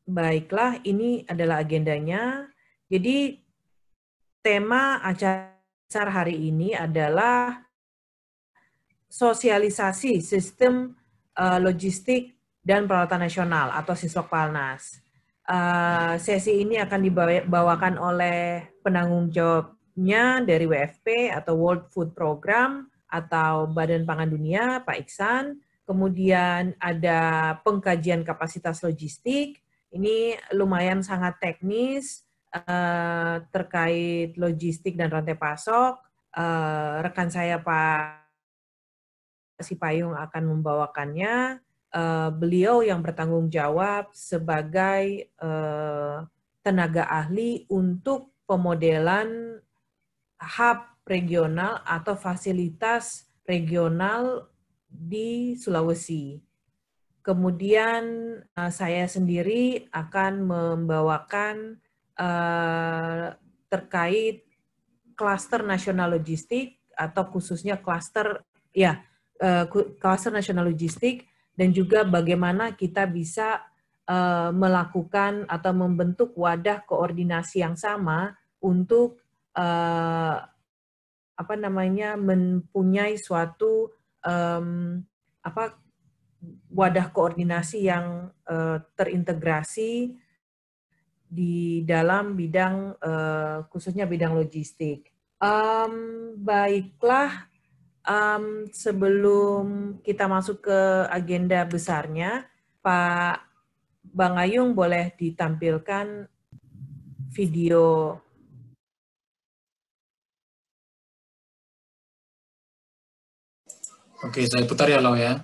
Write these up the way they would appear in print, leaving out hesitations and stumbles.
Baiklah, ini adalah agendanya. Jadi tema acara hari ini adalah sosialisasi sistem logistik dan peralatan nasional atau Sislokpalnas. Sesi ini akan dibawakan oleh penanggung jawabnya dari WFP atau World Food Program atau Badan Pangan Dunia, Pak Iksan. Kemudian ada pengkajian kapasitas logistik. Ini lumayan sangat teknis terkait logistik dan rantai pasok. Rekan saya Pak Sipayung akan membawakannya. Beliau yang bertanggung jawab sebagai tenaga ahli untuk pemodelan hub regional atau fasilitas regional di Sulawesi. Kemudian saya sendiri akan membawakan terkait klaster nasional logistik atau khususnya klaster nasional logistik dan juga bagaimana kita bisa melakukan atau membentuk wadah koordinasi yang sama untuk mempunyai suatu wadah koordinasi yang terintegrasi di dalam bidang khususnya bidang logistik. Baiklah, sebelum kita masuk ke agenda besarnya, Pak Bang Ayung boleh ditampilkan video. Oke, saya putar ya, Lau ya.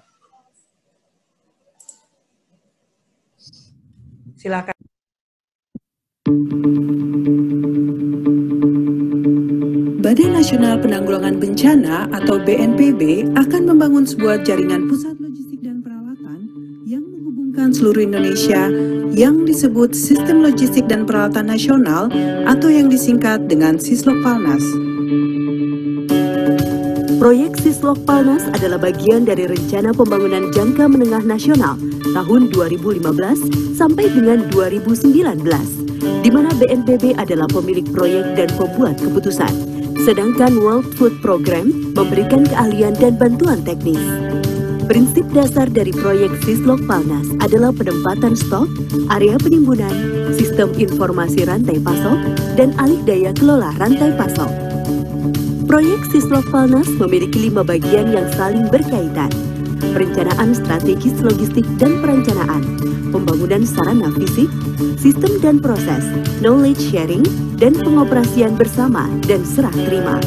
Silakan. Badan Nasional Penanggulangan Bencana atau BNPB akan membangun sebuah jaringan pusat logistik dan peralatan yang menghubungkan seluruh Indonesia yang disebut Sistem Logistik dan Peralatan Nasional atau yang disingkat dengan Sislokpalnas. Proyek Sislokpalnas adalah bagian dari Rencana Pembangunan Jangka Menengah Nasional tahun 2015 sampai dengan 2019, di mana BNPB adalah pemilik proyek dan pembuat keputusan, sedangkan World Food Program memberikan keahlian dan bantuan teknis. Prinsip dasar dari proyek Sislokpalnas adalah penempatan stok, area penimbunan, sistem informasi rantai pasok, dan alih daya kelola rantai pasok. Proyek Sislokpalnas memiliki 5 bagian yang saling berkaitan: perencanaan strategis logistik dan perencanaan, pembangunan sarana fisik, sistem dan proses, knowledge sharing, dan pengoperasian bersama dan serah terima.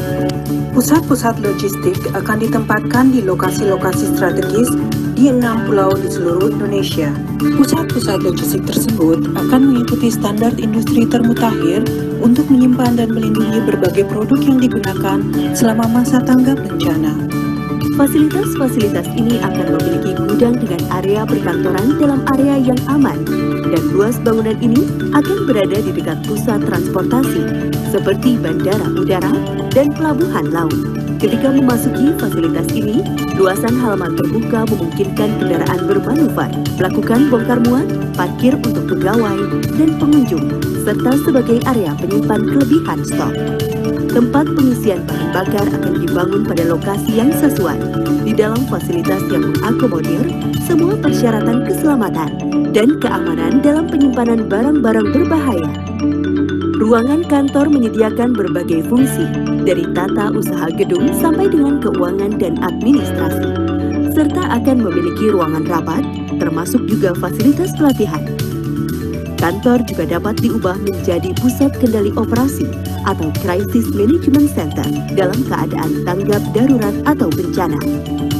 Pusat-pusat logistik akan ditempatkan di lokasi-lokasi strategis di 6 pulau di seluruh Indonesia. Pusat-pusat logistik tersebut akan mengikuti standar industri termutakhir untuk menyimpan dan melindungi berbagai produk yang digunakan selama masa tanggap bencana. Fasilitas-fasilitas ini akan memiliki gudang dengan area perkantoran dalam area yang aman, dan luas bangunan ini akan berada di dekat pusat transportasi, seperti bandara udara dan pelabuhan laut. Ketika memasuki fasilitas ini, luasan halaman terbuka memungkinkan kendaraan bermanuver, melakukan bongkar muat, parkir untuk pegawai dan pengunjung, serta sebagai area penyimpan kelebihan stok. Tempat pengisian bahan bakar akan dibangun pada lokasi yang sesuai, di dalam fasilitas yang mengakomodir semua persyaratan keselamatan dan keamanan dalam penyimpanan barang-barang berbahaya. Ruangan kantor menyediakan berbagai fungsi, dari tata usaha gedung sampai dengan keuangan dan administrasi, serta akan memiliki ruangan rapat, termasuk juga fasilitas pelatihan. Kantor juga dapat diubah menjadi pusat kendali operasi atau Crisis Management Center dalam keadaan tanggap darurat atau bencana.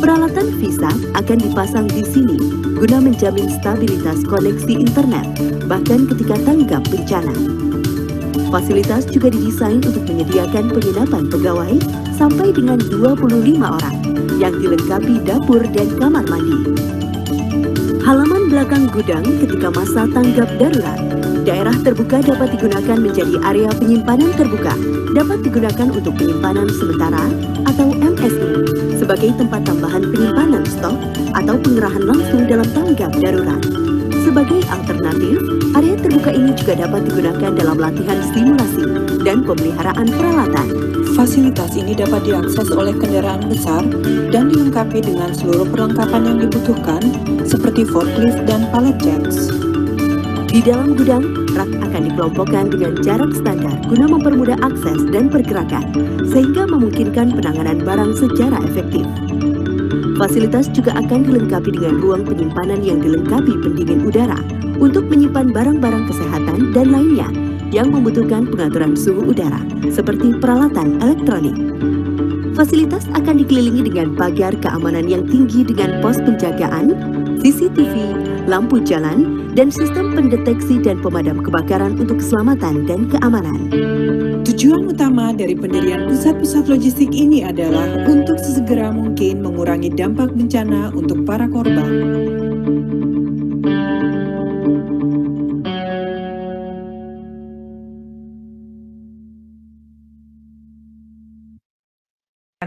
Peralatan visa akan dipasang di sini guna menjamin stabilitas koneksi internet, bahkan ketika tanggap bencana. Fasilitas juga didesain untuk menyediakan penginapan pegawai sampai dengan 25 orang yang dilengkapi dapur dan kamar mandi. Halaman belakang gudang ketika masa tanggap darurat. Daerah terbuka dapat digunakan menjadi area penyimpanan terbuka, dapat digunakan untuk penyimpanan sementara atau MSI sebagai tempat tambahan penyimpanan stok atau pengerahan langsung dalam tanggap darurat. Sebagai alternatif, area terbuka ini juga dapat digunakan dalam latihan simulasi dan pemeliharaan peralatan. Fasilitas ini dapat diakses oleh kendaraan besar dan dilengkapi dengan seluruh perlengkapan yang dibutuhkan seperti forklift dan pallet jacks. Di dalam gudang, rak akan dikelompokkan dengan jarak standar guna mempermudah akses dan pergerakan, sehingga memungkinkan penanganan barang secara efektif. Fasilitas juga akan dilengkapi dengan ruang penyimpanan yang dilengkapi pendingin udara untuk menyimpan barang-barang kesehatan dan lainnya yang membutuhkan pengaturan suhu udara, seperti peralatan elektronik. Fasilitas akan dikelilingi dengan pagar keamanan yang tinggi dengan pos penjagaan, CCTV, lampu jalan, dan sistem pendeteksi dan pemadam kebakaran untuk keselamatan dan keamanan. Tujuan utama dari pendirian pusat-pusat logistik ini adalah untuk sesegera mungkin mengurangi dampak bencana untuk para korban.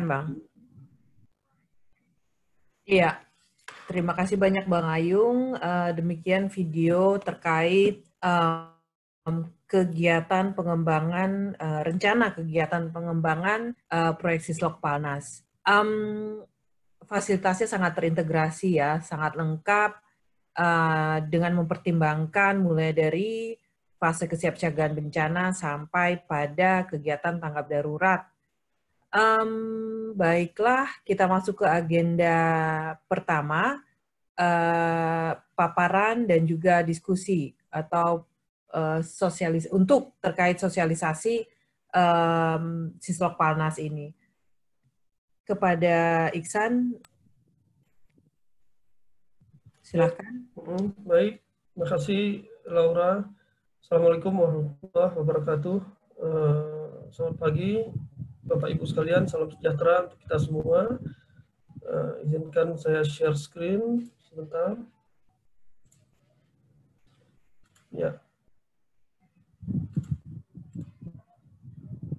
Bang. Iya, terima kasih banyak Bang Ayung. Demikian video terkait kegiatan pengembangan, rencana kegiatan pengembangan proyek Sislok Palnas. Fasilitasnya sangat terintegrasi ya, sangat lengkap dengan mempertimbangkan mulai dari fase kesiapsiagaan bencana sampai pada kegiatan tanggap darurat. Baiklah, kita masuk ke agenda pertama, paparan dan juga diskusi atau untuk terkait sosialisasi Sislok Palnas ini. Kepada Iksan, silakan. Baik, terima kasih Laura. Assalamualaikum warahmatullahi wabarakatuh. Selamat pagi Bapak Ibu sekalian, salam sejahtera untuk kita semua. Izinkan saya share screen sebentar. Ya.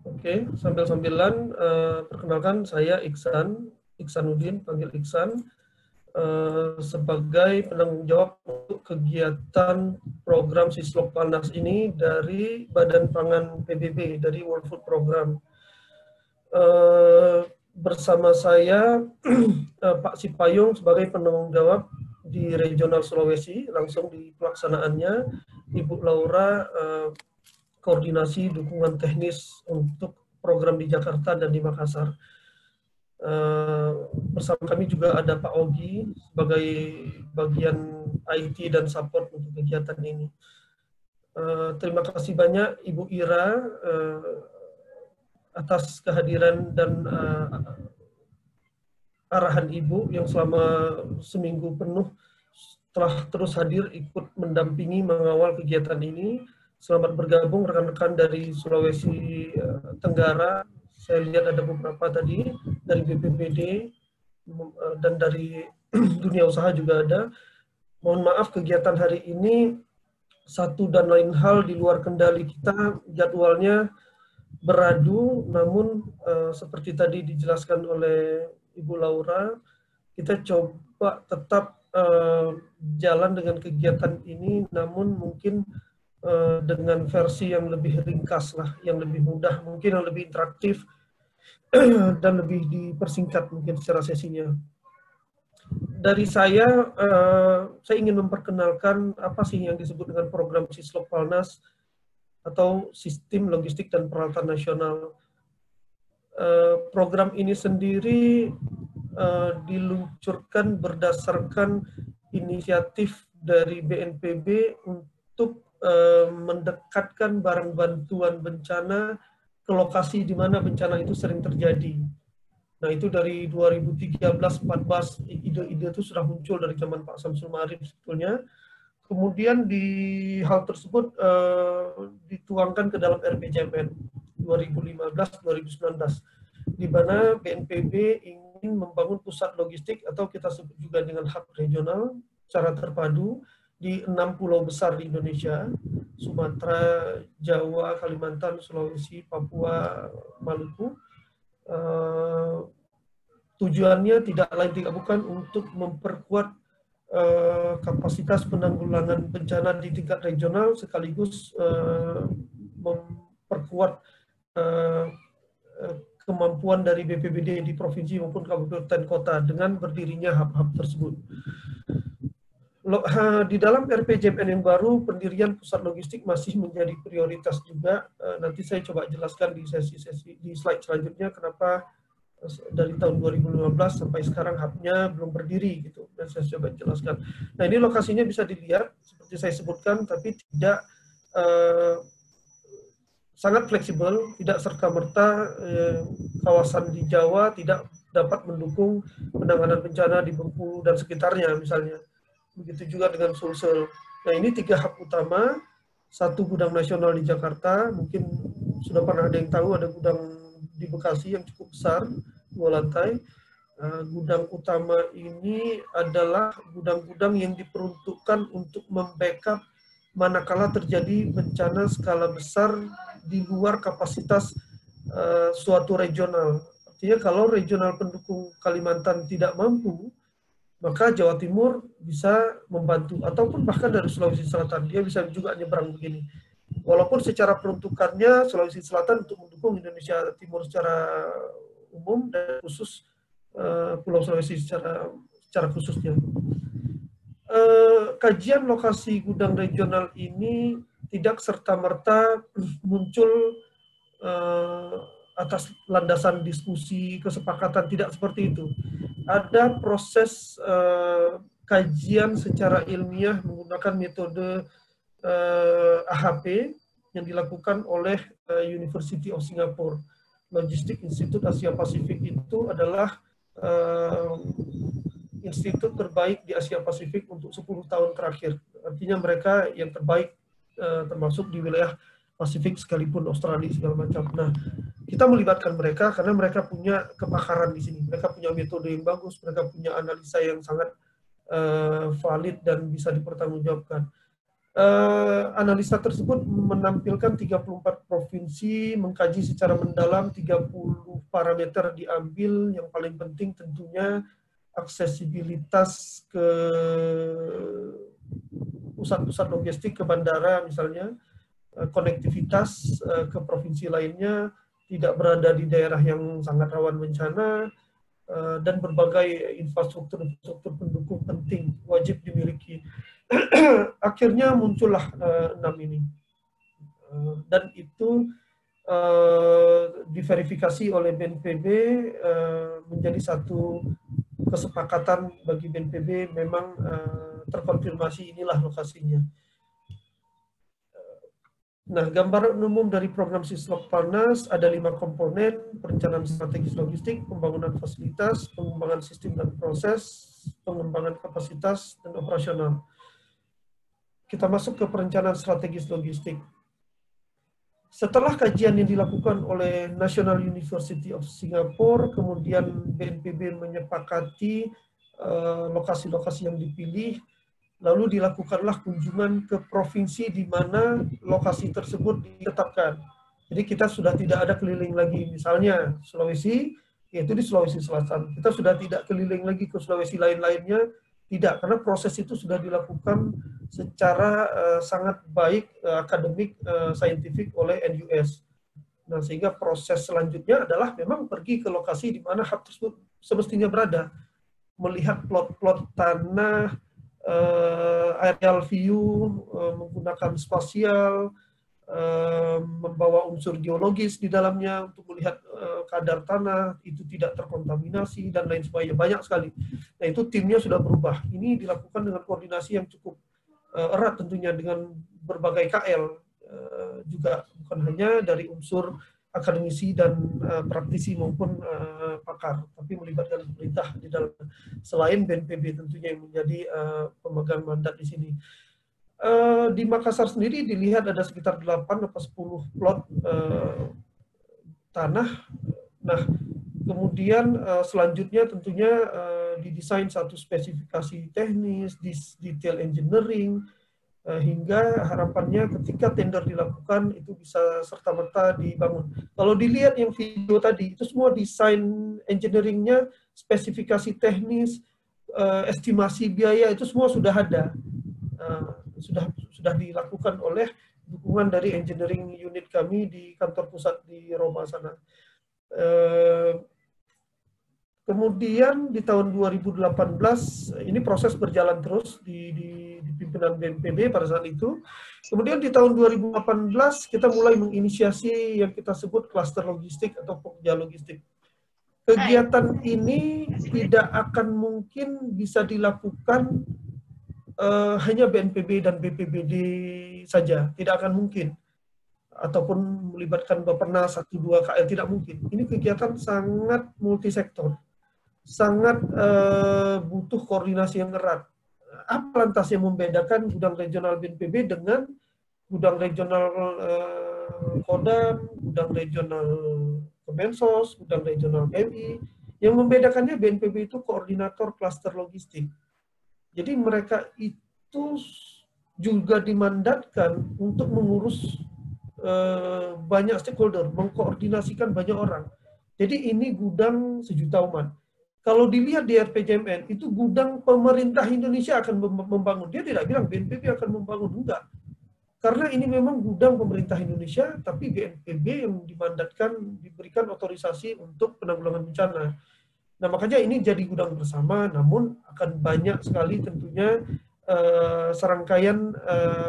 Oke, sambil-sambilan perkenalkan saya Iksanuddin, panggil Iksan, sebagai penanggung jawab untuk kegiatan program Sislok Palnas ini dari Badan Pangan PBB, dari World Food Program. Bersama saya Pak Sipayung sebagai penanggung jawab di Regional Sulawesi, langsung di pelaksanaannya Ibu Laura koordinasi dukungan teknis untuk program di Jakarta dan di Makassar. Bersama kami juga ada Pak Ogi sebagai bagian IT dan support untuk kegiatan ini. Terima kasih banyak Ibu Ira atas kehadiran dan arahan Ibu yang selama seminggu penuh telah terus hadir ikut mendampingi mengawal kegiatan ini. Selamat bergabung rekan-rekan dari Sulawesi Tenggara. Saya lihat ada beberapa tadi dari BPBD dan dari dunia usaha juga ada. Mohon maaf kegiatan hari ini satu dan lain hal di luar kendali kita, jadwalnya beradu, namun seperti tadi dijelaskan oleh Ibu Laura, kita coba tetap jalan dengan kegiatan ini, namun mungkin dengan versi yang lebih ringkas lah, yang lebih mudah, mungkin yang lebih interaktif dan lebih dipersingkat mungkin secara sesinya. Dari saya ingin memperkenalkan apa sih yang disebut dengan program Sislok Palnas atau Sistem Logistik dan Peralatan Nasional. Program ini sendiri diluncurkan berdasarkan inisiatif dari BNPB untuk mendekatkan barang bantuan bencana ke lokasi di mana bencana itu sering terjadi. Nah, itu dari 2013-14 ide-ide itu sudah muncul dari zaman Pak Samsul Ma'arif sebetulnya. Kemudian di hal tersebut dituangkan ke dalam RPJMN 2015-2019, di mana BNPB ingin membangun pusat logistik atau kita sebut juga dengan hub regional secara terpadu di 6 pulau besar di Indonesia, Sumatera, Jawa, Kalimantan, Sulawesi, Papua, Maluku. Tujuannya tidak lain tidak bukan untuk memperkuat kapasitas penanggulangan bencana di tingkat regional sekaligus memperkuat kemampuan dari BPBD di provinsi maupun kabupaten kota dengan berdirinya hub-hub tersebut. Di dalam RPJMN yang baru, pendirian pusat logistik masih menjadi prioritas juga. Nanti saya coba jelaskan di di slide selanjutnya kenapa dari tahun 2015 sampai sekarang hubnya belum berdiri gitu. Dan saya coba jelaskan. Nah, ini lokasinya bisa dilihat seperti saya sebutkan, tapi tidak sangat fleksibel, tidak serta-merta kawasan di Jawa tidak dapat mendukung penanganan bencana di Bengkulu dan sekitarnya misalnya. Begitu juga dengan Sulsel. Nah, ini 3 hub utama, 1 gudang nasional di Jakarta, mungkin sudah pernah ada yang tahu ada gudang di Bekasi yang cukup besar, 2 lantai. Gudang utama ini adalah gudang-gudang yang diperuntukkan untuk membackup manakala terjadi bencana skala besar di luar kapasitas suatu regional. Artinya kalau regional pendukung Kalimantan tidak mampu, maka Jawa Timur bisa membantu, ataupun bahkan dari Sulawesi Selatan, dia bisa juga nyebrang begini. Walaupun secara peruntukannya Sulawesi Selatan untuk mendukung Indonesia Timur secara umum dan khusus Pulau Sulawesi secara khususnya. Kajian lokasi gudang regional ini tidak serta-merta muncul atas landasan diskusi, kesepakatan, tidak seperti itu. Ada proses kajian secara ilmiah menggunakan metode AHP yang dilakukan oleh University of Singapore. Logistic Institute Asia Pasifik itu adalah institut terbaik di Asia Pasifik untuk 10 tahun terakhir. Artinya mereka yang terbaik termasuk di wilayah Pasifik sekalipun Australia segala macam. Nah, kita melibatkan mereka karena mereka punya kepakaran di sini. Mereka punya metode yang bagus, mereka punya analisa yang sangat valid dan bisa dipertanggungjawabkan. Analisa tersebut menampilkan 34 provinsi, mengkaji secara mendalam 30 parameter diambil, yang paling penting tentunya aksesibilitas ke pusat-pusat logistik, ke bandara misalnya, konektivitas ke provinsi lainnya, tidak berada di daerah yang sangat rawan bencana, dan berbagai infrastruktur pendukung penting wajib dimiliki. Akhirnya muncullah 6 ini. Dan itu diverifikasi oleh BNPB menjadi satu kesepakatan bagi BNPB, memang terkonfirmasi inilah lokasinya. Nah, gambaran umum dari program Sislokparnas ada 5 komponen: perencanaan strategis logistik, pembangunan fasilitas, pengembangan sistem dan proses, pengembangan kapasitas, dan operasional. Kita masuk ke perencanaan strategis logistik. Setelah kajian yang dilakukan oleh National University of Singapore, kemudian BNPB menyepakati lokasi-lokasi yang dipilih, lalu dilakukanlah kunjungan ke provinsi di mana lokasi tersebut ditetapkan. Jadi kita sudah tidak ada keliling lagi, misalnya Sulawesi, yaitu di Sulawesi Selatan. Kita sudah tidak keliling lagi ke Sulawesi lain-lainnya, tidak, karena proses itu sudah dilakukan secara sangat baik, akademik, saintifik oleh NUS. Nah, sehingga proses selanjutnya adalah memang pergi ke lokasi di mana hub tersebut semestinya berada, melihat plot-plot tanah, aerial view, menggunakan spasial, membawa unsur geologis di dalamnya untuk melihat kadar tanah itu tidak terkontaminasi dan lain sebagainya, banyak sekali. Nah, itu timnya sudah berubah. Ini dilakukan dengan koordinasi yang cukup erat tentunya dengan berbagai KL, juga bukan hanya dari unsur akademisi dan praktisi maupun pakar, tapi melibatkan pemerintah di dalam, selain BNPB tentunya yang menjadi pemegang mandat di sini. Di Makassar sendiri dilihat ada sekitar 8 atau 10 plot tanah. Nah, kemudian selanjutnya tentunya didesain satu spesifikasi teknis, detail engineering, hingga harapannya ketika tender dilakukan itu bisa serta-merta dibangun. Kalau dilihat yang video tadi, itu semua desain engineering-nya, spesifikasi teknis, estimasi biaya itu semua sudah ada, sudah dilakukan oleh dukungan dari engineering unit kami di kantor pusat di Roma sana. Kemudian di tahun 2018 ini proses berjalan terus di pimpinan BNPB pada saat itu. Kemudian di tahun 2018 kita mulai menginisiasi yang kita sebut klaster logistik atau Pokja logistik. Kegiatan ini tidak akan mungkin bisa dilakukan hanya BNPB dan BPBD saja, tidak akan mungkin. Ataupun melibatkan Bappenas 1-2 KL, tidak mungkin. Ini kegiatan sangat multisektor, sangat butuh koordinasi yang erat. Apa lantas yang membedakan gudang regional BNPB dengan gudang regional Kodam, gudang regional Kemensos, gudang regional PMI? Yang membedakannya BNPB itu koordinator klaster logistik. Jadi mereka itu juga dimandatkan untuk mengurus banyak stakeholder, mengkoordinasikan banyak orang. Jadi ini gudang sejuta umat. Kalau dilihat di RPJMN, itu gudang pemerintah Indonesia akan membangun. Dia tidak bilang BNPB akan membangun, enggak. Karena ini memang gudang pemerintah Indonesia, tapi BNPB yang dimandatkan, diberikan otorisasi untuk penanggulangan bencana. Nah, makanya ini jadi gudang bersama, namun akan banyak sekali tentunya serangkaian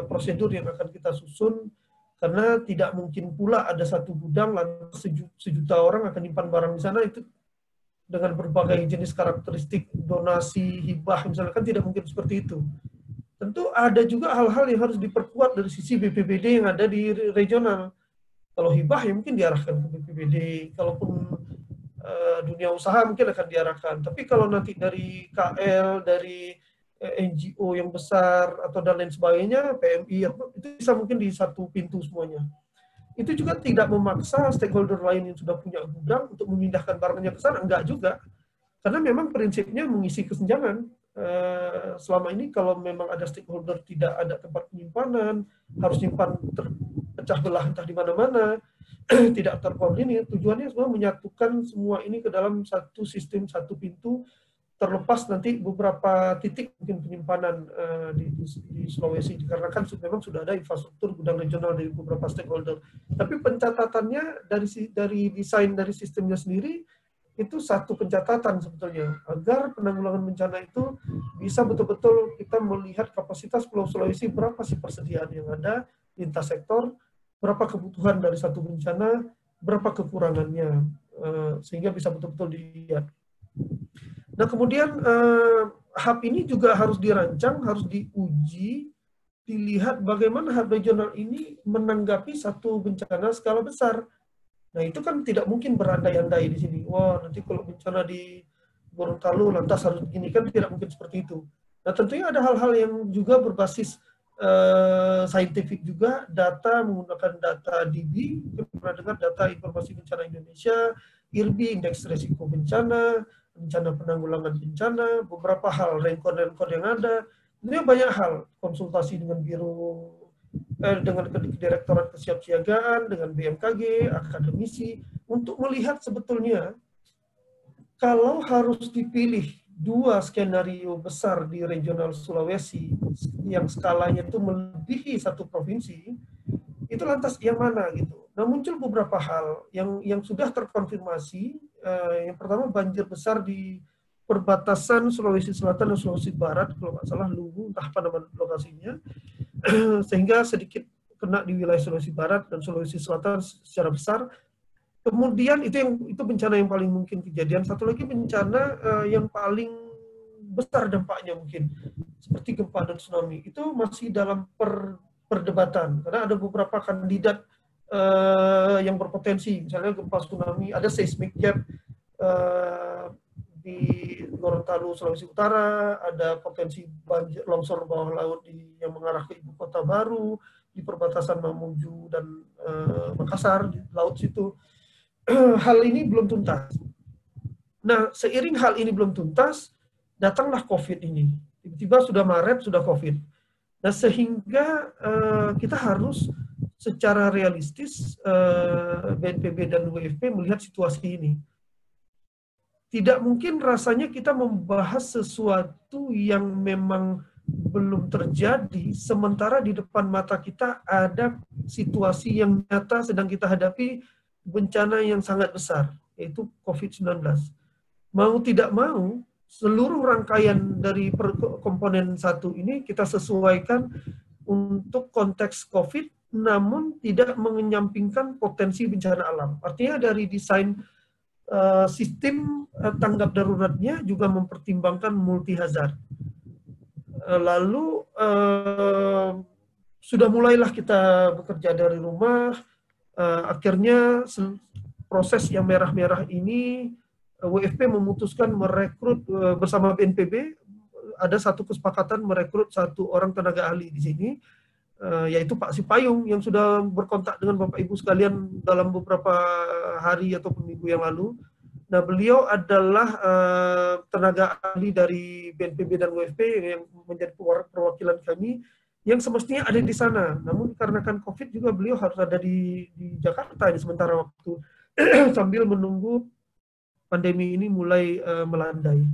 prosedur yang akan kita susun, karena tidak mungkin pula ada satu gudang, lalu sejuta orang akan nyimpan barang di sana, itu dengan berbagai jenis karakteristik, donasi, hibah, misalnya, kan tidak mungkin seperti itu. Tentu ada juga hal-hal yang harus diperkuat dari sisi BPBD yang ada di regional. Kalau hibah ya mungkin diarahkan ke BPBD, kalaupun dunia usaha mungkin akan diarahkan. Tapi kalau nanti dari KL, dari NGO yang besar, atau dan lain sebagainya, PMI, itu bisa mungkin di satu pintu semuanya. Itu juga tidak memaksa stakeholder lain yang sudah punya gudang untuk memindahkan barangnya ke sana, enggak juga. Karena memang prinsipnya mengisi kesenjangan. Selama ini kalau memang ada stakeholder tidak ada tempat penyimpanan, harus simpan terpecah belah entah di mana-mana, tidak terkoordinir, tujuannya semua menyatukan semua ini ke dalam satu sistem, satu pintu, terlepas nanti beberapa titik mungkin penyimpanan di Sulawesi, dikarenakan memang sudah ada infrastruktur gudang regional dari beberapa stakeholder. Tapi pencatatannya dari desain dari sistemnya sendiri, itu satu pencatatan sebetulnya, agar penanggulangan bencana itu bisa betul-betul kita melihat kapasitas Pulau Sulawesi, berapa sih persediaan yang ada lintas sektor, berapa kebutuhan dari satu bencana, berapa kekurangannya, sehingga bisa betul-betul dilihat. Nah, kemudian hub ini juga harus dirancang, harus diuji, dilihat bagaimana hub regional ini menanggapi satu bencana skala besar. Nah, itu kan tidak mungkin berandai-andai di sini. Wah, nanti kalau bencana di Gorontalo lantas harus begini, kan tidak mungkin seperti itu. Nah, tentunya ada hal-hal yang juga berbasis saintifik juga, data menggunakan data DB, pernah dengar data informasi bencana Indonesia, IRBI, indeks risiko bencana, rencana penanggulangan bencana, beberapa hal, renkod yang ada, tentunya banyak hal, konsultasi dengan dengan Direktorat Kesiapsiagaan, dengan BMKG, akademisi, untuk melihat sebetulnya kalau harus dipilih dua skenario besar di regional Sulawesi yang skalanya itu melebihi satu provinsi, itu lantas yang mana gitu. Nah, muncul beberapa hal yang sudah terkonfirmasi. Yang pertama, banjir besar di perbatasan Sulawesi Selatan dan Sulawesi Barat, kalau nggak salah Luwu, entah apa nama lokasinya, sehingga sedikit kena di wilayah Sulawesi Barat dan Sulawesi Selatan secara besar. Kemudian itu bencana yang paling mungkin kejadian. Satu lagi bencana yang paling besar dampaknya mungkin, seperti gempa dan tsunami, itu masih dalam perdebatan, karena ada beberapa kandidat yang berpotensi, misalnya gempa tsunami, ada seismic gap di Gorontalo, Sulawesi Utara, ada potensi banjir, longsor bawah laut yang mengarah ke ibu kota baru, di perbatasan Mamuju dan Makassar, di laut situ. Hal ini belum tuntas. Nah, seiring hal ini belum tuntas, datanglah COVID ini. Tiba-tiba sudah Maret, sudah COVID. Nah, sehingga kita harus secara realistis, BNPB dan WFP melihat situasi ini. tidak mungkin rasanya kita membahas sesuatu yang memang belum terjadi, sementara di depan mata kita ada situasi yang nyata sedang kita hadapi, bencana yang sangat besar, yaitu COVID-19. Mau tidak mau, seluruh rangkaian dari komponen satu ini kita sesuaikan untuk konteks COVID, namun tidak menyampingkan potensi bencana alam. Artinya dari desain sistem tanggap daruratnya juga mempertimbangkan multi hazard. Lalu sudah mulailah kita bekerja dari rumah. Akhirnya proses yang merah-merah ini, WFP memutuskan merekrut bersama BNPB, ada satu kesepakatan merekrut 1 orang tenaga ahli di sini, yaitu Pak Sipayung yang sudah berkontak dengan Bapak Ibu sekalian dalam beberapa hari ataupun minggu yang lalu. Nah, beliau adalah tenaga ahli dari BNPB dan WFP yang menjadi perwakilan kami yang semestinya ada di sana. Namun karena kan COVID juga beliau harus ada di Jakarta di sementara waktu sambil menunggu pandemi ini mulai melandai.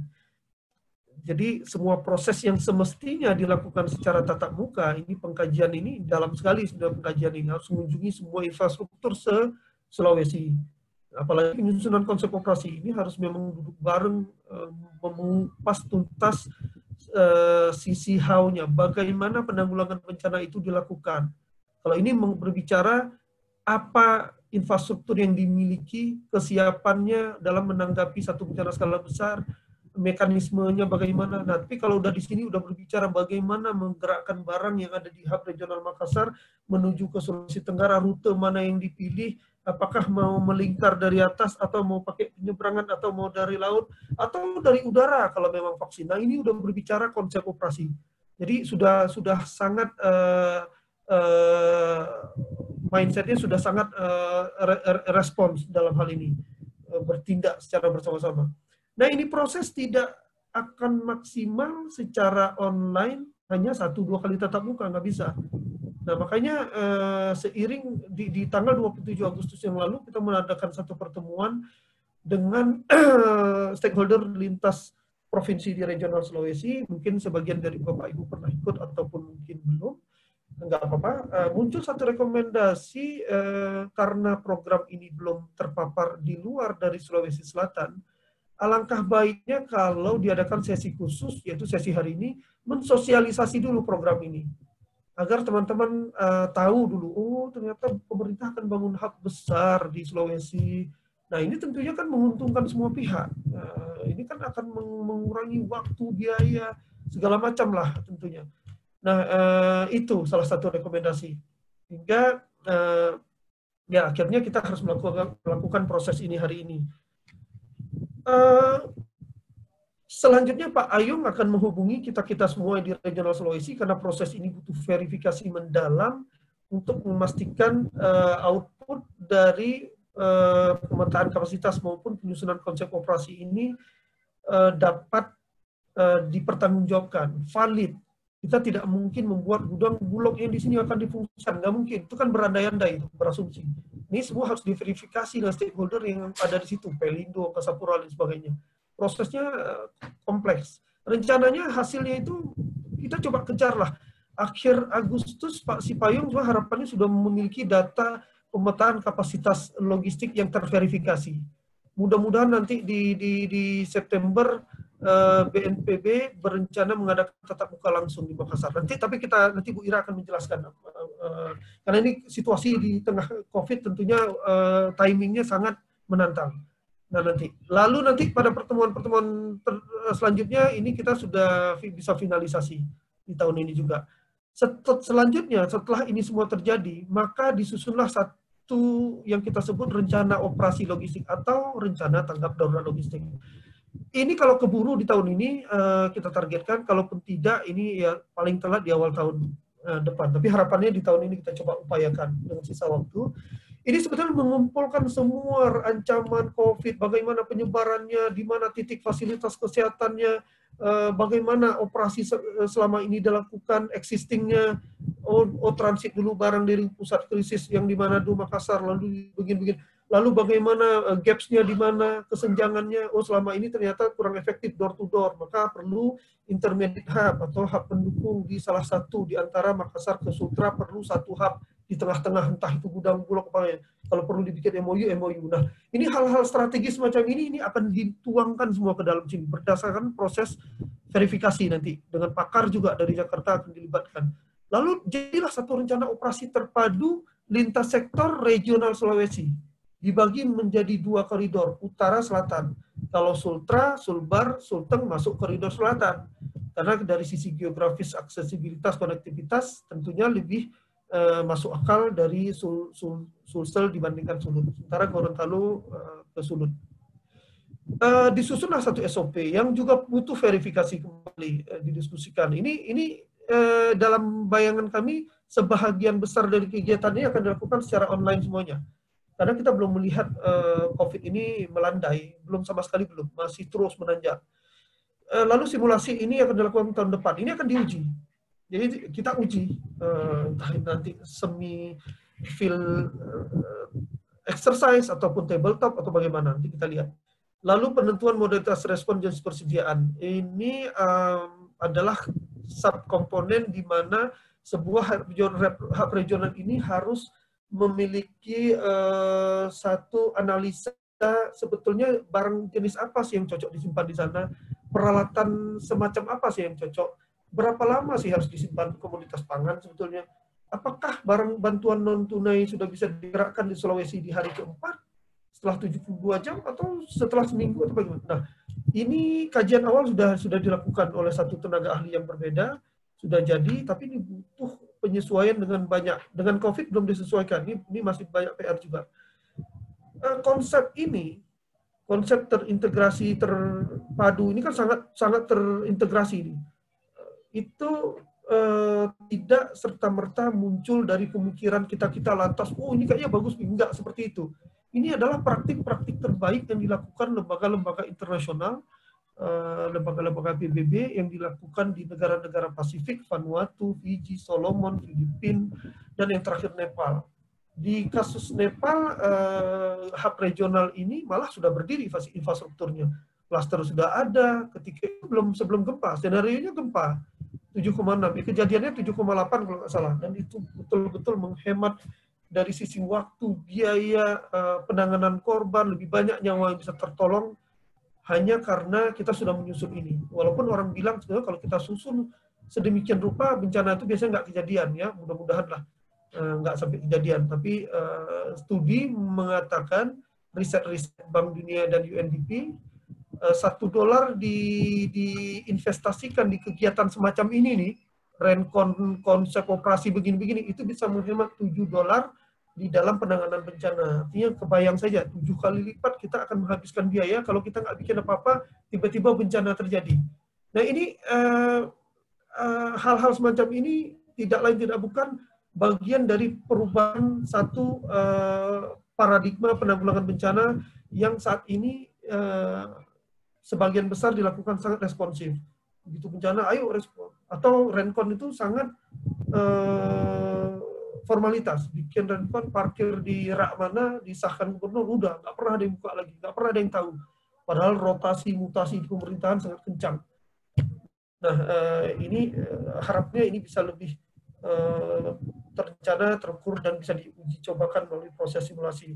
Jadi semua proses yang semestinya dilakukan secara tatap muka, ini pengkajian ini dalam sekali sudah pengkajian ini harus mengunjungi semua infrastruktur se-Sulawesi. Apalagi penyusunan konsep operasi ini harus memang duduk bareng, mengupas tuntas sisi how-nya, bagaimana penanggulangan bencana itu dilakukan. Kalau ini berbicara apa infrastruktur yang dimiliki, kesiapannya dalam menanggapi satu bencana skala besar, mekanismenya bagaimana. Nah, tapi kalau udah di sini udah berbicara bagaimana menggerakkan barang yang ada di hub regional Makassar menuju ke Sulawesi Tenggara, rute mana yang dipilih, apakah mau melingkar dari atas atau mau pakai penyeberangan atau mau dari laut atau dari udara kalau memang vaksin. Nah, ini udah berbicara konsep operasi. Jadi sudah sangat mindsetnya sudah sangat respons dalam hal ini, bertindak secara bersama-sama. Nah, ini proses tidak akan maksimal secara online hanya 1-2 kali tatap muka, nggak bisa. Nah, makanya seiring di tanggal 27 Agustus yang lalu kita mengadakan satu pertemuan dengan stakeholder lintas provinsi di regional Sulawesi. Mungkin sebagian dari Bapak Ibu pernah ikut ataupun mungkin belum. Enggak apa-apa. Muncul satu rekomendasi karena program ini belum terpapar di luar dari Sulawesi Selatan. Alangkah baiknya kalau diadakan sesi khusus, yaitu sesi hari ini, mensosialisasi dulu program ini. Agar teman-teman tahu dulu, oh ternyata pemerintah akan bangun hub besar di Sulawesi. Nah, ini tentunya kan menguntungkan semua pihak. Ini kan akan mengurangi waktu, biaya, segala macam lah tentunya. Nah, itu salah satu rekomendasi. Hingga ya akhirnya kita harus melakukan proses ini hari ini. Selanjutnya Pak Ayung akan menghubungi kita semua di regional Sulawesi karena proses ini butuh verifikasi mendalam untuk memastikan output dari pemetaan kapasitas maupun penyusunan konsep operasi ini dapat dipertanggungjawabkan, valid. Kita tidak mungkin membuat gudang bulog yang di sini akan difungsikan, nggak mungkin. Itu kan berandai-andai, berasumsi. Ini semua harus diverifikasi dengan stakeholder yang ada di situ, Pelindo, Kasapura, dan sebagainya. Prosesnya kompleks. Rencananya hasilnya itu kita coba kejar lah. Akhir Agustus Pak Sipayung juga harapannya sudah memiliki data pemetaan kapasitas logistik yang terverifikasi. Mudah-mudahan nanti di September BNPB berencana mengadakan tatap muka langsung di Makassar. Nanti Bu Ira akan menjelaskan karena ini situasi di tengah COVID tentunya timingnya sangat menantang. Nah, nanti pada pertemuan selanjutnya ini kita sudah bisa finalisasi di tahun ini juga. Selanjutnya setelah ini semua terjadi, maka disusunlah satu yang kita sebut rencana operasi logistik atau rencana tanggap darurat logistik. Ini kalau keburu di tahun ini kita targetkan, kalaupun tidak ini ya paling telat di awal tahun depan. Tapi harapannya di tahun ini kita coba upayakan dengan sisa waktu. Ini sebetulnya mengumpulkan semua ancaman COVID, bagaimana penyebarannya, di mana titik fasilitas kesehatannya, bagaimana operasi selama ini dilakukan, existingnya, transit dulu barang dari pusat krisis yang di Manado, Makassar, lalu begini-begini. lalu bagaimana gaps-nya di mana, kesenjangannya, oh selama ini ternyata kurang efektif door to door, maka perlu intermediate hub atau hub pendukung di salah satu di antara Makassar ke Sultra, perlu satu hub di tengah-tengah, entah itu gudang bulog apa, kalau perlu dibikin MOU. Nah, ini hal-hal strategis macam ini akan dituangkan semua ke dalam sini berdasarkan proses verifikasi nanti dengan pakar juga dari Jakarta akan dilibatkan. Lalu jadilah satu rencana operasi terpadu lintas sektor regional Sulawesi. Dibagi menjadi 2 koridor, utara-selatan. Kalau Sultra, Sulbar, Sulteng masuk koridor selatan. Karena dari sisi geografis, aksesibilitas, konektivitas tentunya lebih masuk akal dari Sulsel dibandingkan Sulut. Sementara Gorontalo ke Sulut. Disusunlah satu SOP yang juga butuh verifikasi kembali didiskusikan. Ini dalam bayangan kami, sebahagian besar dari kegiatan ini akan dilakukan secara online semuanya. Karena kita belum melihat COVID ini melandai, belum sama sekali belum, masih terus menanjak. Lalu simulasi ini akan dilakukan tahun depan, ini akan diuji. Jadi kita uji, entah nanti semi-field exercise ataupun tabletop atau bagaimana, nanti kita lihat. Lalu penentuan modalitas respon dan persediaan. Ini adalah subkomponen di mana sebuah hub regional ini harus memiliki satu analisa sebetulnya barang jenis apa sih yang cocok disimpan di sana, peralatan semacam apa sih yang cocok, berapa lama sih harus disimpan komoditas pangan sebetulnya, apakah barang bantuan non tunai sudah bisa digerakkan di Sulawesi di hari keempat setelah 72 jam atau setelah seminggu atau bagaimana. Nah, ini kajian awal sudah dilakukan oleh satu tenaga ahli yang berbeda, sudah jadi, tapi ini butuh penyesuaian dengan banyak. Dengan COVID belum disesuaikan, ini masih banyak PR juga. Konsep terintegrasi, terpadu, ini kan sangat terintegrasi ini. Itu tidak serta-merta muncul dari pemikiran kita lantas, oh ini kayaknya bagus, enggak seperti itu. Ini adalah praktik-praktik terbaik yang dilakukan lembaga-lembaga internasional, lembaga-lembaga PBB yang dilakukan di negara-negara Pasifik, Vanuatu, Fiji, Solomon, Filipina, dan yang terakhir Nepal. Di kasus Nepal, hub regional ini malah sudah berdiri infrastrukturnya. Klaster sudah ada, ketika sebelum gempa, senarionya gempa 7,6, kejadiannya 7,8 kalau nggak salah, dan itu betul-betul menghemat dari sisi waktu, biaya, penanganan korban, lebih banyak nyawa yang bisa tertolong hanya karena kita sudah menyusun ini. Walaupun orang bilang sebenarnya kalau kita susun sedemikian rupa, bencana itu biasanya nggak kejadian, ya mudah-mudahan lah nggak sampai kejadian. Tapi studi mengatakan, riset-riset Bank Dunia dan UNDP, $1 diinvestasikan di kegiatan semacam ini nih, Rencon konsep operasi begini-begini, itu bisa menghemat $7 di dalam penanganan bencana. Artinya kebayang saja, 7 kali lipat kita akan menghabiskan biaya kalau kita nggak bikin apa-apa, tiba-tiba bencana terjadi. Nah ini hal-hal semacam ini tidak lain tidak bukan bagian dari perubahan satu paradigma penanggulangan bencana yang saat ini sebagian besar dilakukan sangat responsif. Begitu bencana, ayo respon. Atau Rencon itu sangat formalitas. Bikin Rencon, parkir di rak mana, disahkan gubernur, udah, nggak pernah ada yang buka lagi, nggak pernah ada yang tahu. Padahal rotasi, mutasi di pemerintahan sangat kencang. Nah, ini harapnya ini bisa lebih terencana, terukur, dan bisa diuji cobakan melalui proses simulasi.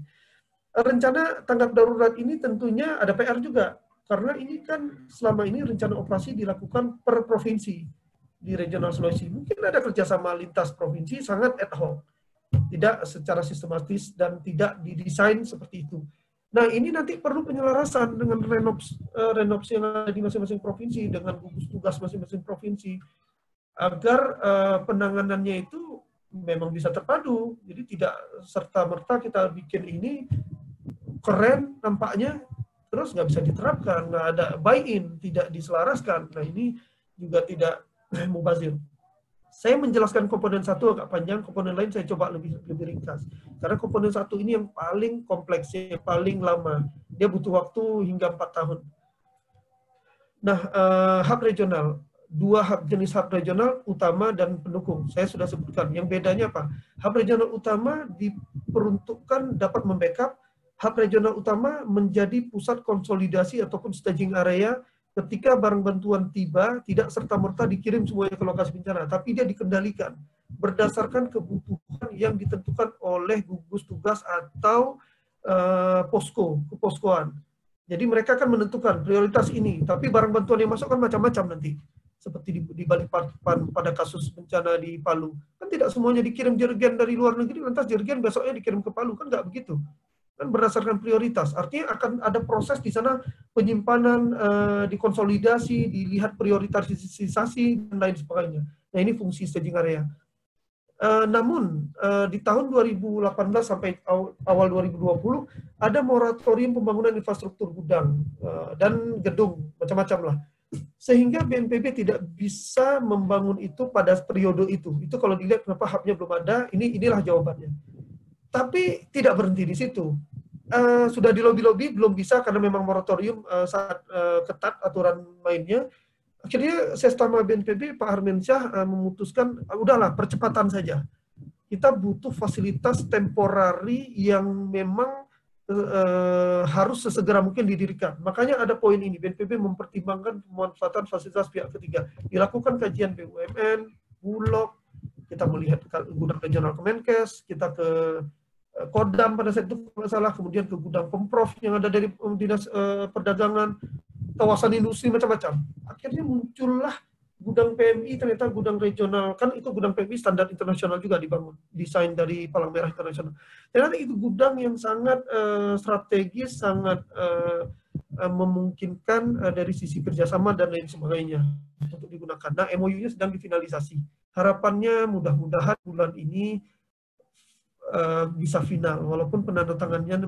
Rencana tanggap darurat ini tentunya ada PR juga. Karena ini kan selama ini rencana operasi dilakukan per provinsi di regional Sulawesi. Mungkin ada kerjasama lintas provinsi sangat ad hoc, tidak secara sistematis dan tidak didesain seperti itu. Nah ini nanti perlu penyelarasan dengan renops yang ada di masing-masing provinsi, dengan gugus tugas masing-masing provinsi, agar penanganannya itu memang bisa terpadu. Jadi tidak serta-merta kita bikin ini keren nampaknya, terus nggak bisa diterapkan, nggak ada buy-in, tidak diselaraskan. Nah ini juga tidak mubazir. Saya menjelaskan komponen satu agak panjang, komponen lain saya coba lebih ringkas. Karena komponen satu ini yang paling kompleks, yang paling lama. Dia butuh waktu hingga 4 tahun. Nah, hub regional. 2 jenis hub regional, utama dan pendukung. Saya sudah sebutkan. Yang bedanya apa? Hub regional utama diperuntukkan dapat membackup hub regional utama menjadi pusat konsolidasi ataupun staging area ketika barang bantuan tiba, tidak serta-merta dikirim semuanya ke lokasi bencana, tapi dia dikendalikan berdasarkan kebutuhan yang ditentukan oleh gugus tugas atau keposkoan. Jadi mereka akan menentukan prioritas ini, tapi barang bantuan yang masuk kan macam-macam nanti. Seperti di Balikpapan pada kasus bencana di Palu. Kan tidak semuanya dikirim jerigen dari luar negeri, lantas jerigen besoknya dikirim ke Palu, kan nggak begitu. Kan berdasarkan prioritas. Artinya akan ada proses di sana penyimpanan, dikonsolidasi, dilihat prioritasisasi, dan lain sebagainya. Nah ini fungsi staging area. Namun di tahun 2018 sampai awal 2020 ada moratorium pembangunan infrastruktur gudang dan gedung macam-macam lah, sehingga BNPB tidak bisa membangun itu pada periode itu. Itu kalau dilihat kenapa hubnya belum ada, inilah jawabannya. Tapi tidak berhenti di situ. Sudah dilobi-lobi belum bisa karena memang moratorium sangat ketat aturan mainnya. Akhirnya Sestama BNPB, Pak Harmensyah memutuskan, udahlah percepatan saja. Kita butuh fasilitas temporari yang memang harus sesegera mungkin didirikan. Makanya ada poin ini, BNPB mempertimbangkan pemanfaatan fasilitas pihak ketiga. Dilakukan kajian BUMN, Bulog, kita melihat gudang regional Kemenkes, kita ke Kodam pada saat itu masalah, kemudian ke gudang Pemprov yang ada dari Dinas Perdagangan, kawasan industri macam-macam. Akhirnya muncullah gudang PMI, ternyata gudang regional, kan itu gudang PMI standar internasional juga dibangun, desain dari Palang Merah Internasional. Ternyata itu gudang yang sangat strategis, sangat memungkinkan dari sisi kerjasama dan lain sebagainya untuk digunakan. Nah, MOU-nya sedang difinalisasi. Harapannya mudah-mudahan bulan ini bisa final, walaupun penandatanganan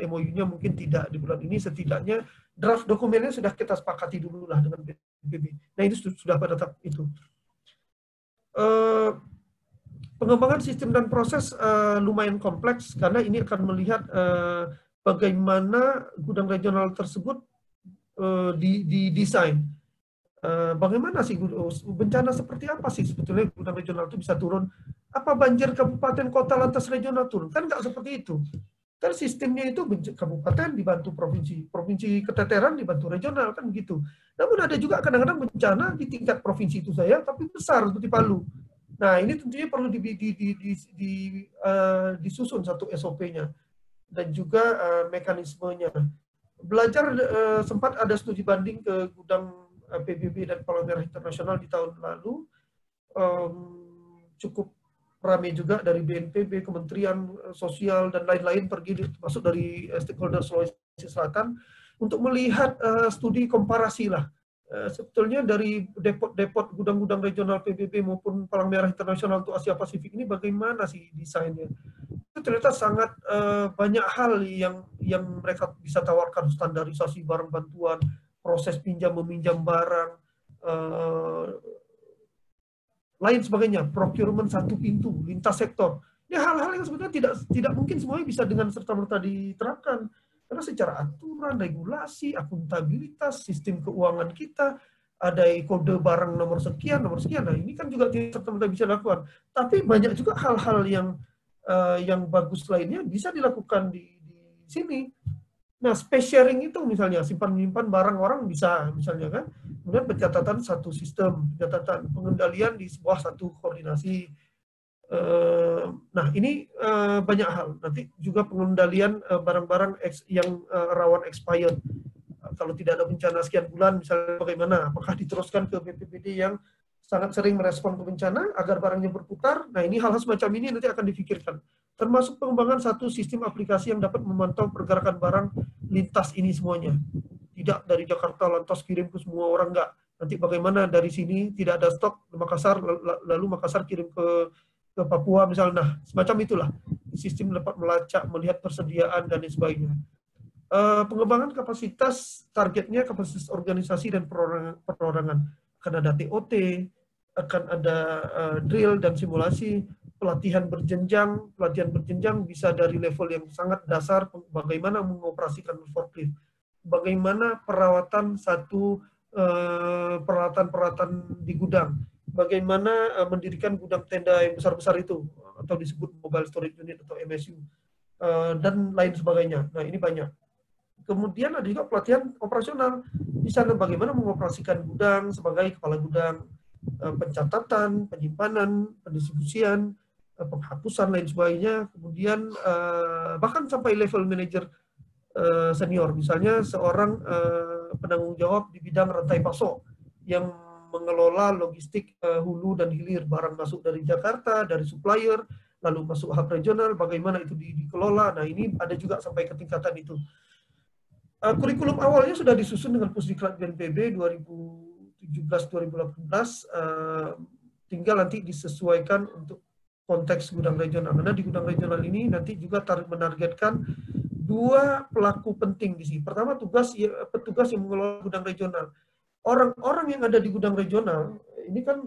MOU-nya mungkin tidak di bulan ini, setidaknya draft dokumennya sudah kita sepakati dulu lah dengan BNPB. Nah ini sudah pada tahap itu. Pengembangan sistem dan proses lumayan kompleks karena ini akan melihat bagaimana gudang regional tersebut didesain. Bagaimana sih bencana seperti apa sih sebetulnya gudang regional itu bisa turun? Apa banjir kabupaten kota lantas regional turun? Kan nggak seperti itu. Kan sistemnya itu kabupaten dibantu provinsi, provinsi keteteran dibantu regional, kan gitu. Namun ada juga kadang-kadang bencana di tingkat provinsi itu saya, tapi besar seperti Palu. Nah ini tentunya perlu disusun satu SOP-nya dan juga mekanismenya. Belajar sempat ada studi banding ke gudang PBB dan Palang Merah Internasional di tahun lalu, cukup ramai juga dari BNPB, Kementerian Sosial, dan lain-lain pergi, masuk dari stakeholder Sulawesi Selatan, untuk melihat studi komparasi lah. Sebetulnya dari depot-depot gudang-gudang regional PBB maupun Palang Merah Internasional untuk Asia Pasifik ini bagaimana sih desainnya. Itu ternyata sangat banyak hal yang mereka bisa tawarkan, standarisasi barang bantuan, proses pinjam-meminjam barang, lain sebagainya, procurement satu pintu, lintas sektor. Ini hal-hal yang sebenarnya tidak mungkin semuanya bisa dengan serta-merta diterapkan. Karena secara aturan, regulasi, akuntabilitas, sistem keuangan kita, ada kode barang nomor sekian. Nah ini kan juga tidak serta-merta bisa dilakukan. Tapi banyak juga hal-hal yang bagus lainnya bisa dilakukan di sini. Nah, space sharing itu misalnya simpan-menyimpan barang orang bisa misalnya kan. Kemudian pencatatan satu sistem, pencatatan pengendalian di sebuah satu koordinasi. Nah, ini banyak hal. Nanti juga pengendalian barang-barang yang rawan expired. Kalau tidak ada bencana sekian bulan, misalnya bagaimana? Apakah diteruskan ke BPBD yang sangat sering merespon ke bencana agar barangnya berputar? Nah, ini hal-hal semacam ini nanti akan difikirkan. Termasuk pengembangan satu sistem aplikasi yang dapat memantau pergerakan barang lintas ini semuanya. Tidak dari Jakarta lantas kirim ke semua orang, enggak. Nanti bagaimana dari sini tidak ada stok di Makassar, lalu Makassar kirim ke Papua misalnya. Nah, semacam itulah. Sistem dapat melacak, melihat persediaan dan lain sebagainya. Pengembangan kapasitas, targetnya kapasitas organisasi dan perorangan. Akan ada TOT, akan ada drill dan simulasi, pelatihan berjenjang bisa dari level yang sangat dasar, bagaimana mengoperasikan forklift, bagaimana perawatan peralatan di gudang, bagaimana mendirikan gudang tenda yang besar-besar itu, atau disebut mobile storage unit atau MSU. dan lain sebagainya. Nah, ini banyak. Kemudian ada juga pelatihan operasional. Di sana bagaimana mengoperasikan gudang sebagai kepala gudang, pencatatan, penyimpanan, pendistribusian, penghapusan, lain sebagainya. Kemudian bahkan sampai level manajer senior. Misalnya seorang penanggung jawab di bidang rantai pasok yang mengelola logistik hulu dan hilir, barang masuk dari Jakarta, dari supplier, lalu masuk hub regional, bagaimana itu dikelola. Nah, ini ada juga sampai ke tingkatan itu. Kurikulum awalnya sudah disusun dengan Pusdiklat BNPB 2017-2018, tinggal nanti disesuaikan untuk konteks gudang regional. Karena di gudang regional ini nanti juga menargetkan 2 pelaku penting di sini. Pertama, petugas yang mengelola gudang regional. Orang-orang yang ada di gudang regional ini kan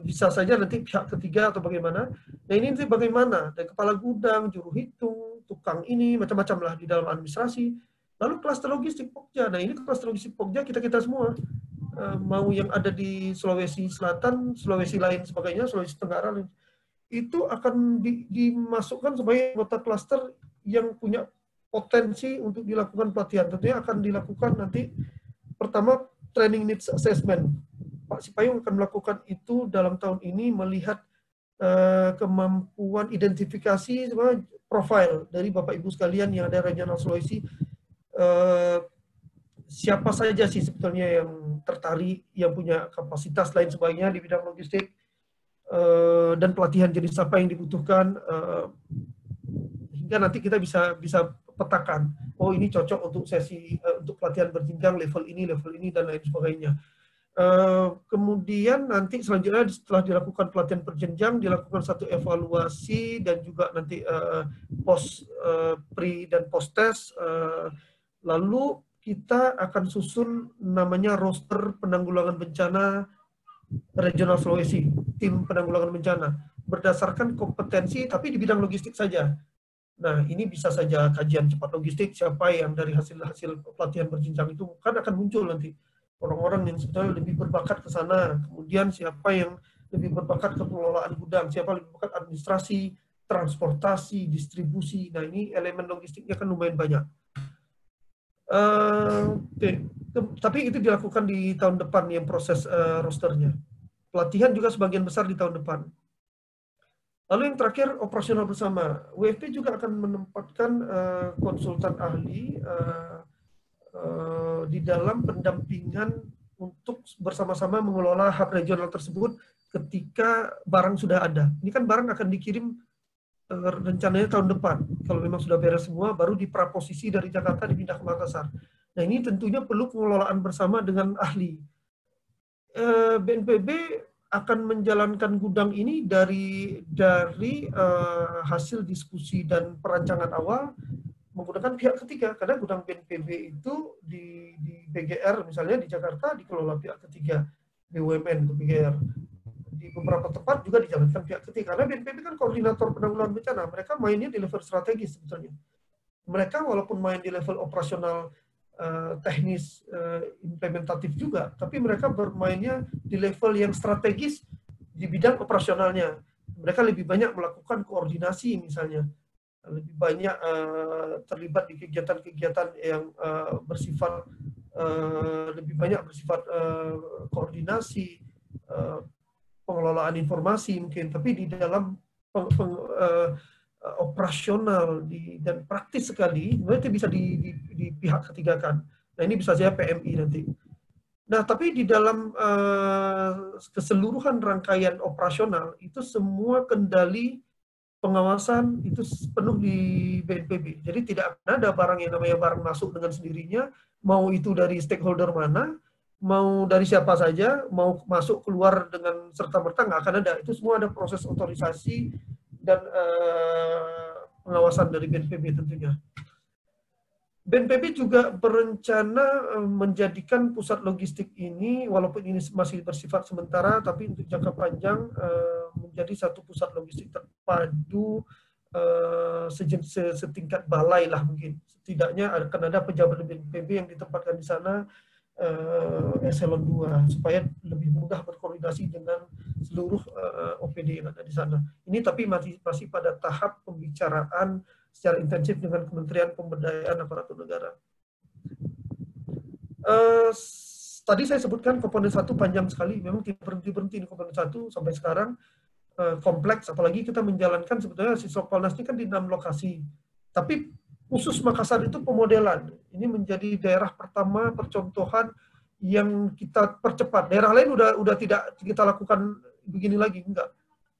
bisa saja nanti pihak ketiga atau bagaimana. Nah, ini nanti bagaimana dari kepala gudang, juru hitung, tukang ini, macam-macam lah di dalam administrasi. Lalu klaster logistik Pokja. Nah, ini klaster logistik Pokja kita semua. Mau yang ada di Sulawesi Selatan, Sulawesi lain sebagainya, Sulawesi Tenggara, itu akan dimasukkan sebagai anggota klaster yang punya potensi untuk dilakukan pelatihan. Tentunya akan dilakukan nanti pertama training needs assessment. Pak Sipayung akan melakukan itu dalam tahun ini, melihat kemampuan identifikasi profil dari Bapak Ibu sekalian yang ada regional Sulawesi. Siapa saja sih sebetulnya yang tertarik, yang punya kapasitas lain sebagainya di bidang logistik, dan pelatihan jenis apa yang dibutuhkan, hingga nanti kita bisa petakan, oh ini cocok untuk sesi untuk pelatihan berjenjang level ini dan lain sebagainya. Kemudian nanti selanjutnya setelah dilakukan pelatihan berjenjang, dilakukan satu evaluasi dan juga nanti post pre dan post test. Lalu kita akan susun namanya roster penanggulangan bencana regional Sulawesi, tim penanggulangan bencana berdasarkan kompetensi tapi di bidang logistik saja. Nah, ini bisa saja kajian cepat logistik, siapa yang dari hasil pelatihan berjenjang itu kan akan muncul nanti orang-orang yang sebetulnya lebih berbakat ke sana. Kemudian siapa yang lebih berbakat ke pengelolaan gudang, siapa lebih berbakat administrasi, transportasi, distribusi. Nah, ini elemen logistiknya kan lumayan banyak. Tapi itu dilakukan di tahun depan yang proses rosternya. Pelatihan juga sebagian besar di tahun depan. Lalu yang terakhir, operasional bersama. WFP juga akan menempatkan konsultan ahli di dalam pendampingan untuk bersama-sama mengelola hub regional tersebut ketika barang sudah ada. Ini kan barang akan dikirim rencananya tahun depan. Kalau memang sudah beres semua, baru dipraposisi dari Jakarta dipindah ke Makassar. Nah, ini tentunya perlu pengelolaan bersama dengan ahli. BNPB akan menjalankan gudang ini dari hasil diskusi dan perancangan awal menggunakan pihak ketiga, karena gudang BNPB itu di BGR misalnya di Jakarta dikelola pihak ketiga, BUMN itu BGR. Di beberapa tempat juga dijalankan pihak ketiga, karena BNPB kan koordinator penanggulangan bencana, mereka mainnya di level strategis sebetulnya. Mereka walaupun main di level operasional teknis implementatif juga, tapi mereka bermainnya di level yang strategis di bidang operasionalnya. Mereka lebih banyak melakukan koordinasi misalnya, lebih banyak terlibat di kegiatan-kegiatan yang bersifat lebih banyak bersifat koordinasi, pengelolaan informasi mungkin, tapi di dalam operasional dan praktis sekali, itu bisa di pihak ketiga kan. Nah, ini bisa saja PMI nanti. Nah, tapi di dalam keseluruhan rangkaian operasional itu semua kendali pengawasan itu penuh di BNPB. Jadi tidak akan ada barang yang namanya barang masuk dengan sendirinya, mau itu dari stakeholder mana, mau dari siapa saja, mau masuk keluar dengan serta-merta, nggak akan ada. Itu semua ada proses otorisasi dan pengawasan dari BNPB tentunya. BNPB juga berencana menjadikan pusat logistik ini, walaupun ini masih bersifat sementara, tapi untuk jangka panjang menjadi satu pusat logistik terpadu setingkat balai lah mungkin. Setidaknya akan ada pejabat BNPB yang ditempatkan di sana eselon 2 supaya lebih mudah berkoordinasi dengan seluruh OPD yang ada di sana. Ini tapi masih pada tahap pembicaraan secara intensif dengan Kementerian Pemberdayaan Aparatur Negara. Tadi saya sebutkan komponen 1 panjang sekali, memang tidak berhenti-berhenti di komponen 1 sampai sekarang, kompleks, apalagi kita menjalankan sebetulnya Sislokpalnas ini kan di 6 lokasi. Tapi khusus Makassar itu pemodelan. Ini menjadi daerah pertama percontohan yang kita percepat. Daerah lain udah tidak kita lakukan begini lagi, enggak.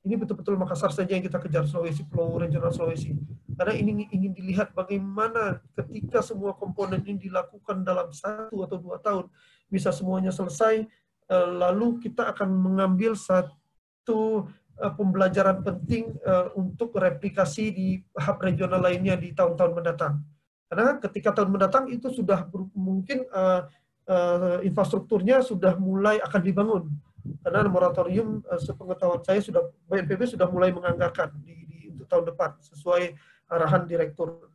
Ini betul-betul Makassar saja yang kita kejar, Sulawesi, Pulau Regional Sulawesi. Karena ini ingin dilihat bagaimana ketika semua komponen ini dilakukan dalam 1 atau 2 tahun, bisa semuanya selesai, lalu kita akan mengambil satu pembelajaran penting untuk replikasi di hub regional lainnya di tahun-tahun mendatang. Karena ketika tahun mendatang itu sudah mungkin infrastrukturnya sudah mulai akan dibangun. Karena moratorium sepengetahuan saya BNPB sudah mulai menganggarkan untuk tahun depan sesuai arahan Direktur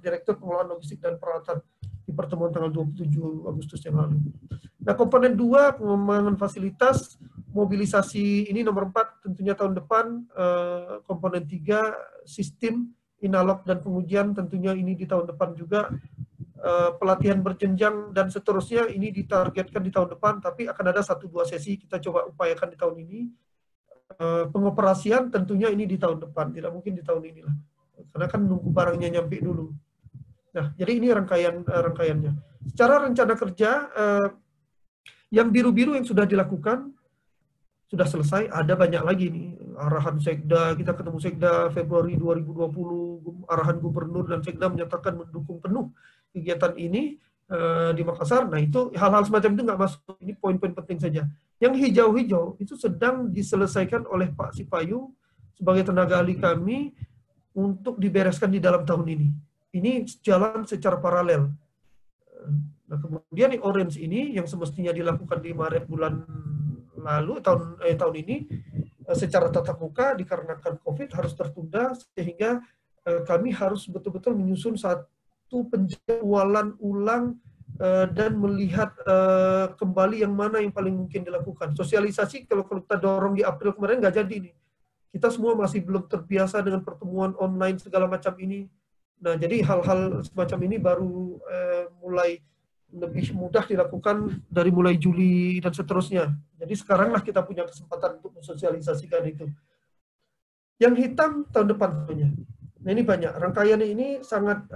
Direktur Pengelolaan Logistik dan Peralatan di pertemuan tanggal 27 Agustus yang lalu. Nah, komponen 2 pengembangan fasilitas mobilisasi ini nomor 4 tentunya tahun depan, komponen 3 sistem inalog dan pengujian tentunya ini di tahun depan juga, pelatihan berjenjang dan seterusnya ini ditargetkan di tahun depan, tapi akan ada 1-2 sesi kita coba upayakan di tahun ini. Pengoperasian tentunya ini di tahun depan, tidak mungkin di tahun inilah, karena kan nunggu barangnya nyampe dulu. Nah, jadi ini rangkaiannya. Secara rencana kerja, yang biru-biru yang sudah dilakukan, sudah selesai, ada banyak lagi nih. Arahan Sekda, kita ketemu Sekda Februari 2020, arahan Gubernur dan Sekda menyatakan mendukung penuh kegiatan ini di Makassar. Nah, itu hal-hal semacam itu nggak masuk. Ini poin-poin penting saja. Yang hijau-hijau itu sedang diselesaikan oleh Pak Sipayung sebagai tenaga ahli kami untuk dibereskan di dalam tahun ini. Ini jalan secara paralel. Nah, kemudian yang orange ini yang semestinya dilakukan di Maret bulan lalu, tahun ini, secara tatap muka dikarenakan COVID harus tertunda, sehingga kami harus betul-betul menyusun satu penjadwalan ulang dan melihat kembali yang mana yang paling mungkin dilakukan. Sosialisasi kalau kita dorong di April kemarin nggak jadi nih. Kita semua masih belum terbiasa dengan pertemuan online segala macam ini. Nah, jadi hal-hal semacam ini baru mulai lebih mudah dilakukan dari mulai Juli dan seterusnya. Jadi sekaranglah kita punya kesempatan untuk mensosialisasikan itu. Yang hitam tahun depan tentunya. Nah, ini banyak. Rangkaiannya ini sangat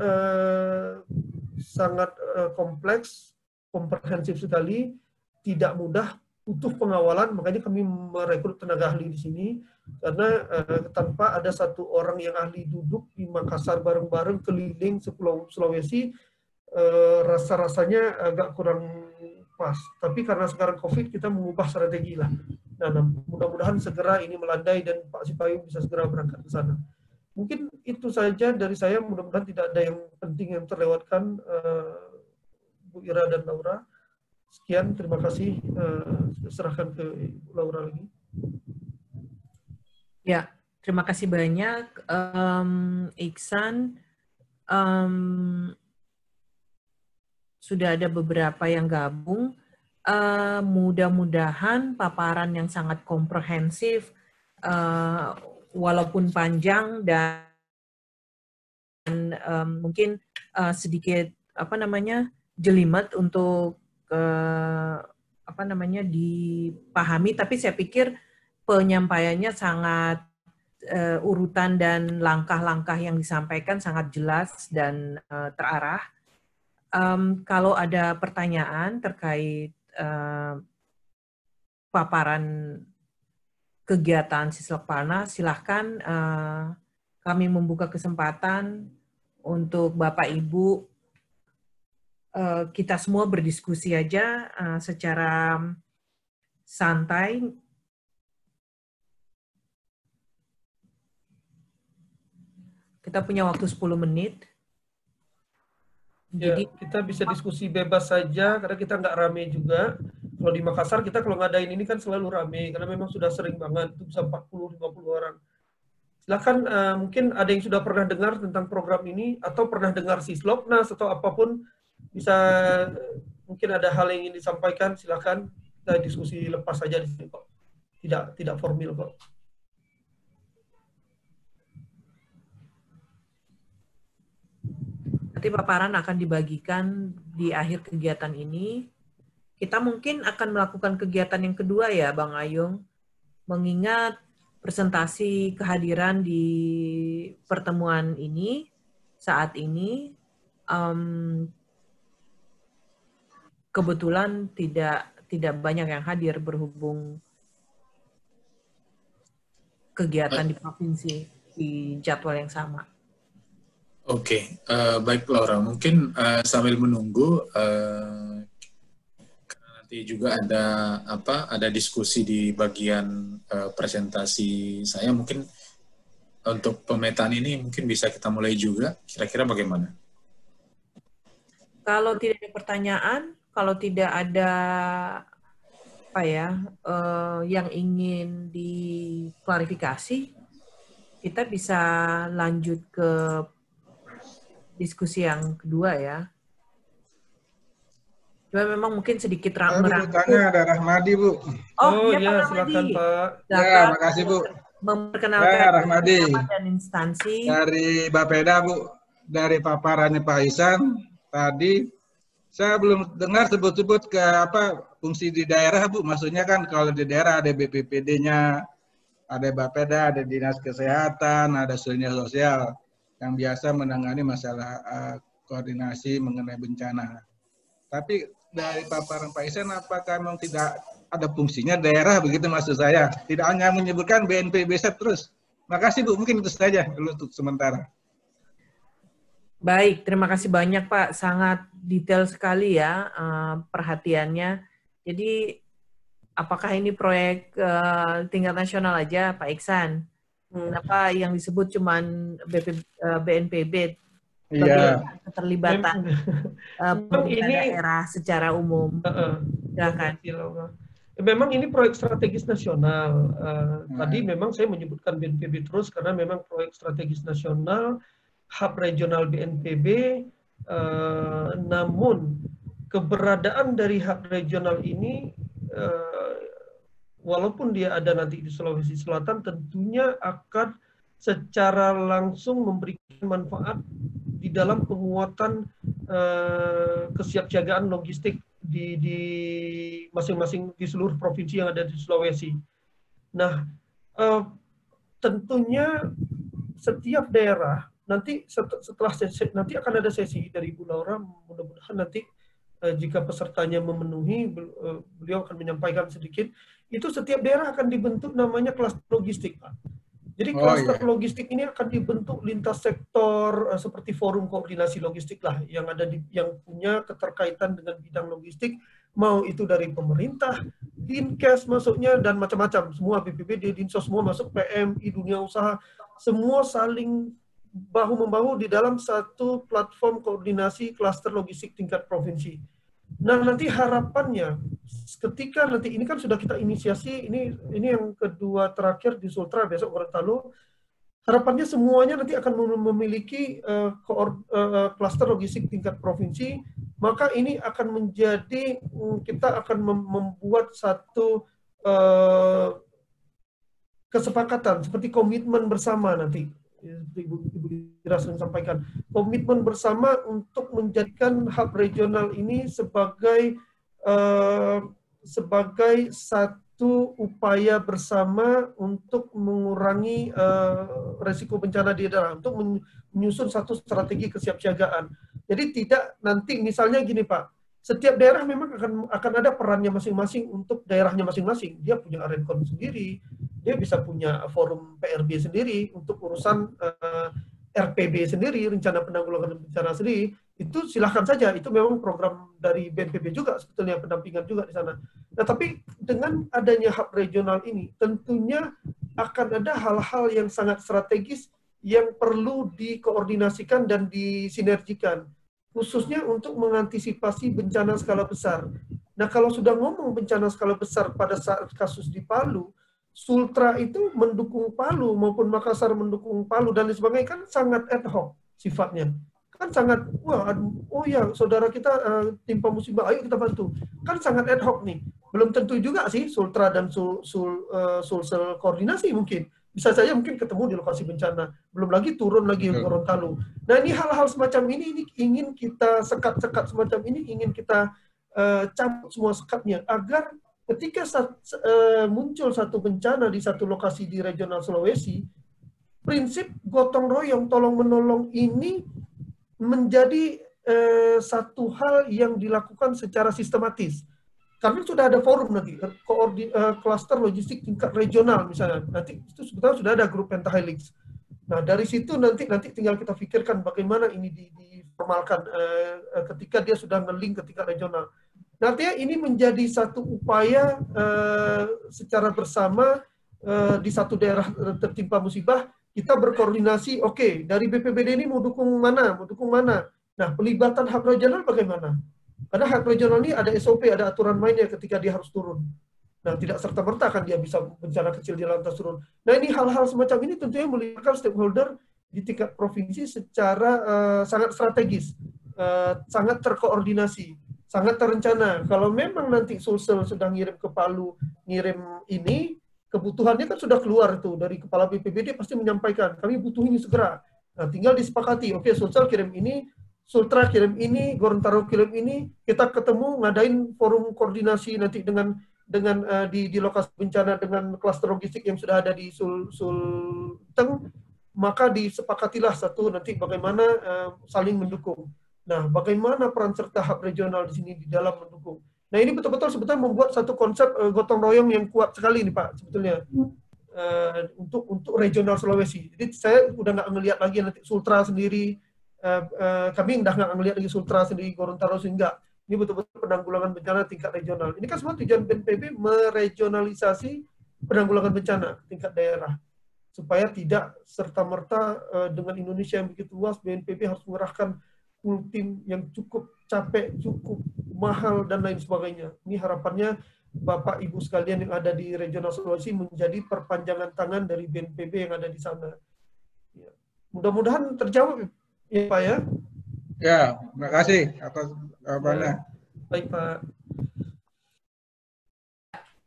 kompleks, komprehensif sekali, tidak mudah, butuh pengawalan. Makanya kami merekrut tenaga ahli di sini, karena tanpa ada satu orang yang ahli duduk di Makassar bareng-bareng keliling sepulau Sulawesi, rasa-rasanya agak kurang pas. Tapi karena sekarang COVID, kita mengubah strategi lah. Nah, mudah-mudahan segera ini melandai dan Pak Sipayung bisa segera berangkat ke sana. Mungkin itu saja dari saya, mudah-mudahan tidak ada yang penting yang terlewatkan, Bu Ira dan Laura. Sekian, terima kasih. Serahkan ke Ibu Laura lagi. Ya, terima kasih banyak, Iksan. Sudah ada beberapa yang gabung. Mudah-mudahan paparan yang sangat komprehensif, walaupun panjang dan mungkin sedikit jelimet untuk dipahami, tapi saya pikir penyampaiannya sangat urutan dan langkah-langkah yang disampaikan sangat jelas dan terarah. Kalau ada pertanyaan terkait paparan kegiatan Sislokpalnas, silahkan kami membuka kesempatan untuk Bapak Ibu, kita semua berdiskusi aja secara santai. Kita punya waktu 10 menit. Ya, Jadi kita bisa diskusi bebas saja, karena kita nggak rame juga. Kalau di Makassar, kita kalau ngadain ini kan selalu rame, karena memang sudah sering banget, itu bisa 40-50 orang. Silakan, mungkin ada yang sudah pernah dengar tentang program ini, atau pernah dengar Sisloknas, atau apapun, bisa mungkin ada hal yang ingin disampaikan, silakan kita diskusi lepas saja di sini kok. Tidak formal kok. Nanti paparan akan dibagikan di akhir kegiatan ini. Kita mungkin akan melakukan kegiatan yang kedua ya, Bang Ayung, mengingat presentasi kehadiran di pertemuan ini saat ini kebetulan tidak banyak yang hadir berhubung kegiatan di provinsi di jadwal yang sama. Oke, baik Laura. Mungkin sambil menunggu karena nanti juga ada diskusi di bagian presentasi saya. Mungkin untuk pemetaan ini mungkin bisa kita mulai juga. Kira-kira bagaimana? Kalau tidak ada pertanyaan, kalau tidak ada yang ingin diklarifikasi, kita bisa lanjut ke diskusi yang kedua ya. Cuma memang mungkin sedikit merangkum. Tanya ada Rahmadi, Bu. Oh ya, ya, Pak silakan Pak. Ya, makasih Bu. Memperkenalkan ya, Rahmadi dan instansi. Dari Bapeda, Bu. Dari paparannya Pak Ihsan tadi, saya belum dengar sebut-sebut ke fungsi di daerah, Bu. Maksudnya kan kalau di daerah ada BPPD-nya, ada Bapeda, ada Dinas Kesehatan, ada sosial yang biasa menangani masalah koordinasi mengenai bencana. Tapi dari paparan Pak Ihsan, apakah memang tidak ada fungsinya daerah, begitu maksud saya? Tidak hanya menyebutkan BNPB terus. Makasih Bu, mungkin itu saja dulu untuk sementara. Baik, terima kasih banyak Pak. Sangat detail sekali ya perhatiannya. Jadi apakah ini proyek tingkat nasional aja Pak Iksan? Kenapa yang disebut cuman BNPB? Iya. Keterlibatan pemerintah daerah secara umum. Silakan. Memang ini proyek strategis nasional. Tadi memang saya menyebutkan BNPB terus karena memang proyek strategis nasional, hub regional BNPB, namun keberadaan dari hub regional ini walaupun dia ada nanti di Sulawesi Selatan, tentunya akan secara langsung memberikan manfaat di dalam penguatan kesiapsiagaan logistik di masing-masing di seluruh provinsi yang ada di Sulawesi. Nah, tentunya setiap daerah nanti setelah nanti akan ada sesi dari Bu Laura, mudah-mudahan nanti jika pesertanya memenuhi, beliau akan menyampaikan sedikit. Itu setiap daerah akan dibentuk namanya klaster logistik, Pak. Jadi klaster logistik ini akan dibentuk lintas sektor seperti forum koordinasi logistik lah yang yang punya keterkaitan dengan bidang logistik, mau itu dari pemerintah, Dinkes masuknya dan macam-macam, semua BPBD, Dinsos semua masuk, PMI, dunia usaha, semua saling bahu-membahu di dalam satu platform koordinasi klaster logistik tingkat provinsi. Nah, nanti harapannya ketika nanti ini kan sudah kita inisiasi, ini yang kedua terakhir di Sultra, besok Gorontalo. Harapannya semuanya nanti akan memiliki klaster logistik tingkat provinsi, maka ini akan menjadi, kita akan membuat satu kesepakatan seperti komitmen bersama nanti. Ibu Dira sering sampaikan, komitmen bersama untuk menjadikan hub regional ini sebagai satu upaya bersama untuk mengurangi resiko bencana di daerah, untuk menyusun satu strategi kesiapsiagaan. Jadi tidak nanti misalnya gini Pak, setiap daerah memang akan ada perannya masing-masing untuk daerahnya masing-masing. Dia punya Arencon sendiri, dia bisa punya forum PRB sendiri untuk urusan RPB sendiri, rencana penanggulangan bencana sendiri. Itu silahkan saja, itu memang program dari BNPB juga sebetulnya, pendampingan juga di sana. Nah, tapi dengan adanya hub regional ini, tentunya akan ada hal-hal yang sangat strategis yang perlu dikoordinasikan dan disinergikan, khususnya untuk mengantisipasi bencana skala besar. Nah, kalau sudah ngomong bencana skala besar pada saat kasus di Palu, Sultra itu mendukung Palu maupun Makassar mendukung Palu dan sebagainya, kan sangat ad hoc sifatnya. kan sangat, wah, oh ya saudara kita timpa musibah, ayo kita bantu. Kan sangat ad hoc nih. Belum tentu juga sih Sultra dan Sulsel koordinasi mungkin. Bisa saja mungkin ketemu di lokasi bencana. Belum lagi turun lagi Gorontalo. Nah ini hal-hal semacam ini ingin kita sekat-sekat semacam ini, ingin kita cabut semua sekatnya agar ketika muncul satu bencana di satu lokasi di regional Sulawesi, prinsip gotong royong tolong menolong ini menjadi satu hal yang dilakukan secara sistematis. Karena sudah ada forum nanti, klaster logistik tingkat regional misalnya. Nanti itu sebetulnya sudah ada grup pentahelix. Nah dari situ nanti tinggal kita pikirkan bagaimana ini diformalkan ketika dia sudah nge-link ke tingkat regional. Nantinya ini menjadi satu upaya secara bersama di satu daerah tertimpa musibah, kita berkoordinasi, oke, dari BPBD ini mau dukung mana. Nah, pelibatan hub regional bagaimana? Karena hub regional ini ada SOP, ada aturan mainnya ketika dia harus turun. Nah, tidak serta-merta kan dia bisa bencana kecil dia lantas turun. Nah, ini hal-hal semacam ini tentunya melibatkan stakeholder di tingkat provinsi secara sangat strategis, sangat terkoordinasi, sangat terencana. Kalau memang nanti Sulsel sudah ngirim ke Palu, ngirim ini, kebutuhannya kan sudah keluar tuh dari kepala BPBD pasti menyampaikan kami butuh ini segera. Nah, tinggal disepakati. Oke, Sulsel kirim ini, Sultra kirim ini, Gorontalo kirim ini. Kita ketemu ngadain forum koordinasi nanti dengan di lokasi bencana dengan klaster logistik yang sudah ada di Sulteng. Maka disepakatilah satu nanti bagaimana saling mendukung. Nah, bagaimana peran serta hub regional di sini di dalam mendukung. Nah ini betul-betul sebetulnya membuat satu konsep gotong royong yang kuat sekali nih Pak sebetulnya untuk regional Sulawesi. Jadi saya udah nggak ngelihat lagi nanti Sultra sendiri, kami udah nggak ngelihat lagi Sultra sendiri, Gorontalo sehingga ini betul-betul penanggulangan bencana tingkat regional. Ini kan semua tujuan BNPB meregionalisasi penanggulangan bencana tingkat daerah supaya tidak serta-merta dengan Indonesia yang begitu luas BNPB harus mengerahkan full tim yang cukup capek, cukup mahal, dan lain sebagainya. Ini harapannya Bapak Ibu sekalian yang ada di regional Sulawesi menjadi perpanjangan tangan dari BNPB yang ada di sana. Ya. Mudah-mudahan terjawab ya Pak ya. Ya, terima kasih atas jawabannya. Ya. Baik Pak.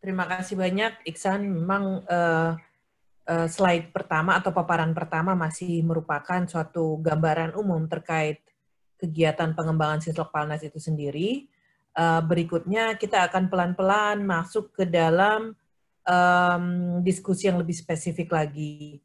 Terima kasih banyak Iksan. Memang slide pertama atau paparan pertama masih merupakan suatu gambaran umum terkait kegiatan pengembangan Sislok-Palnas itu sendiri. Berikutnya kita akan pelan-pelan masuk ke dalam diskusi yang lebih spesifik lagi.